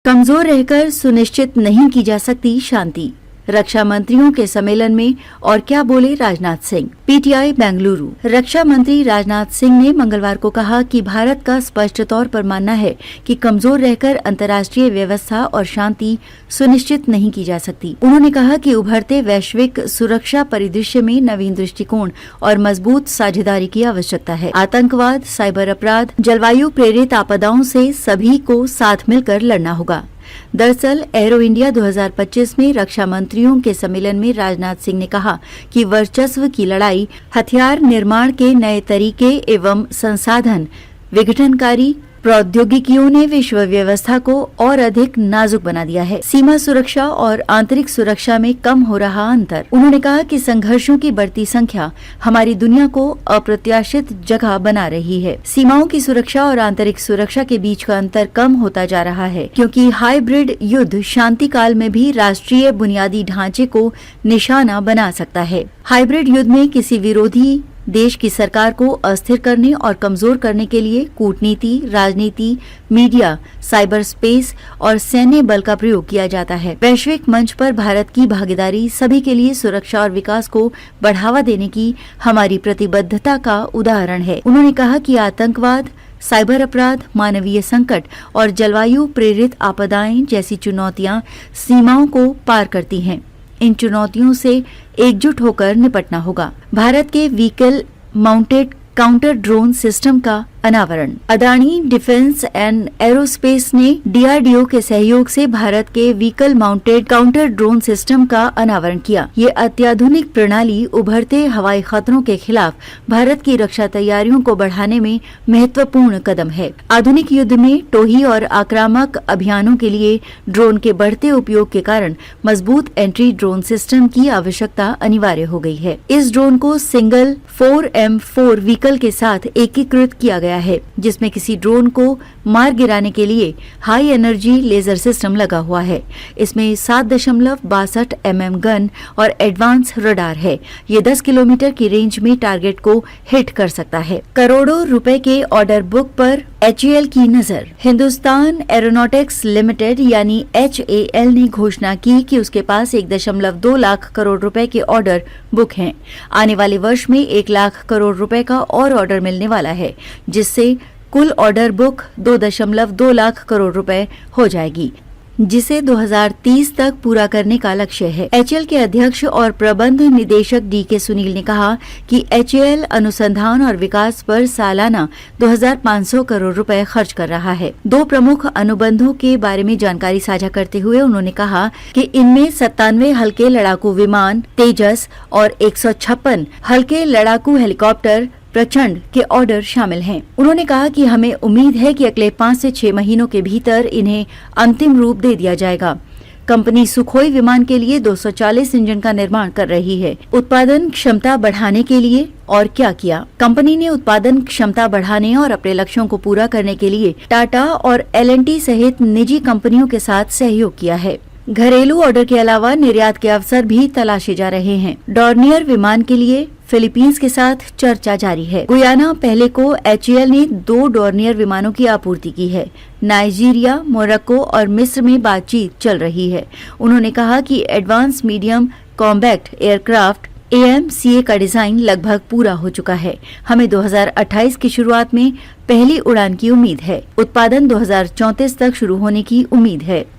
कमजोर रहकर सुनिश्चित नहीं की जा सकती शांति। रक्षा मंत्रियों के सम्मेलन में और क्या बोले राजनाथ सिंह। पीटीआई बेंगलुरु। रक्षा मंत्री राजनाथ सिंह ने मंगलवार को कहा कि भारत का स्पष्ट तौर पर मानना है कि कमजोर रहकर अंतर्राष्ट्रीय व्यवस्था और शांति सुनिश्चित नहीं की जा सकती। उन्होंने कहा कि उभरते वैश्विक सुरक्षा परिदृश्य में नवीन दृष्टिकोण और मजबूत साझेदारी की आवश्यकता है। आतंकवाद, साइबर अपराध, जलवायु प्रेरित आपदाओं से सभी को साथ मिलकर लड़ना होगा। दरअसल एरो इंडिया 2025 में रक्षा मंत्रियों के सम्मेलन में राजनाथ सिंह ने कहा कि वर्चस्व की लड़ाई, हथियार निर्माण के नए तरीके एवं संसाधन विघटनकारी प्रौद्योगिकियों ने विश्व व्यवस्था को और अधिक नाजुक बना दिया है। सीमा सुरक्षा और आंतरिक सुरक्षा में कम हो रहा अंतर। उन्होंने कहा कि संघर्षों की बढ़ती संख्या हमारी दुनिया को अप्रत्याशित जगह बना रही है। सीमाओं की सुरक्षा और आंतरिक सुरक्षा के बीच का अंतर कम होता जा रहा है, क्योंकि हाइब्रिड युद्ध शांति काल में भी राष्ट्रीय बुनियादी ढांचे को निशाना बना सकता है। हाइब्रिड युद्ध में किसी विरोधी देश की सरकार को अस्थिर करने और कमजोर करने के लिए कूटनीति, राजनीति, मीडिया, साइबर स्पेस और सैन्य बल का प्रयोग किया जाता है। वैश्विक मंच पर भारत की भागीदारी सभी के लिए सुरक्षा और विकास को बढ़ावा देने की हमारी प्रतिबद्धता का उदाहरण है। उन्होंने कहा कि आतंकवाद, साइबर अपराध, मानवीय संकट और जलवायु प्रेरित आपदाएं जैसी चुनौतियां सीमाओं को पार करती हैं। इन चुनौतियों से एकजुट होकर निपटना होगा। भारत के vehicle mounted counter drone system का अनावरण। अदानी डिफेंस एंड एरोस्पेस ने डीआरडीओ के सहयोग से भारत के vehicle mounted counter drone system का अनावरण किया। ये अत्याधुनिक प्रणाली उभरते हवाई खतरों के खिलाफ भारत की रक्षा तैयारियों को बढ़ाने में महत्वपूर्ण कदम है। आधुनिक युद्ध में टोही और आक्रामक अभियानों के लिए ड्रोन के बढ़ते उपयोग के कारण मजबूत एंट्री ड्रोन सिस्टम की आवश्यकता अनिवार्य हो गई है। इस ड्रोन को सिंगल 4M4 व्हीकल के साथ एकीकृत किया गया है, जिसमें किसी ड्रोन को मार गिराने के लिए हाई एनर्जी लेजर सिस्टम लगा हुआ है। इसमें 7.62 mm गन और एडवांस रडार है। ये 10 किलोमीटर की रेंज में टारगेट को हिट कर सकता है। करोड़ों रुपए के ऑर्डर बुक पर HAL की नजर। हिंदुस्तान एरोनॉटिक्स लिमिटेड यानी HAL ने घोषणा की कि उसके पास 1.2 लाख करोड़ रुपए के ऑर्डर बुक हैं। आने वाले वर्ष में 1 लाख करोड़ रुपए का और ऑर्डर मिलने वाला है, जिससे कुल ऑर्डर बुक 2.2 लाख करोड़ रुपए हो जाएगी, जिसे 2030 तक पूरा करने का लक्ष्य है। HAL के अध्यक्ष और प्रबंध निदेशक DK सुनील ने कहा कि HAL अनुसंधान और विकास पर सालाना 2500 करोड़ रुपए खर्च कर रहा है। 2 प्रमुख अनुबंधों के बारे में जानकारी साझा करते हुए उन्होंने कहा कि इनमें 97 हल्के लड़ाकू विमान तेजस और 156 हल्के लड़ाकू हेलीकॉप्टर प्रचंड के ऑर्डर शामिल हैं। उन्होंने कहा कि हमें उम्मीद है कि अगले 5 से 6 महीनों के भीतर इन्हें अंतिम रूप दे दिया जाएगा। कंपनी सुखोई विमान के लिए 240 इंजन का निर्माण कर रही है। उत्पादन क्षमता बढ़ाने के लिए और क्या किया? कंपनी ने उत्पादन क्षमता बढ़ाने और अपने लक्ष्यों को पूरा करने के लिए टाटा और L&T सहित निजी कंपनियों के साथ सहयोग किया है। घरेलू ऑर्डर के अलावा निर्यात के अवसर भी तलाशे जा रहे हैं। डॉर्नियर विमान के लिए फिलीपींस के साथ चर्चा जारी है। गुयाना पहले को HAL ने 2 डॉर्नियर विमानों की आपूर्ति की है। नाइजीरिया, मोरक्को और मिस्र में बातचीत चल रही है। उन्होंने कहा कि advance medium combat aircraft AMCA का डिजाइन लगभग पूरा हो चुका है। हमें 2028 की शुरुआत में पहली उड़ान की उम्मीद है। उत्पादन 2034 तक शुरू होने की उम्मीद है।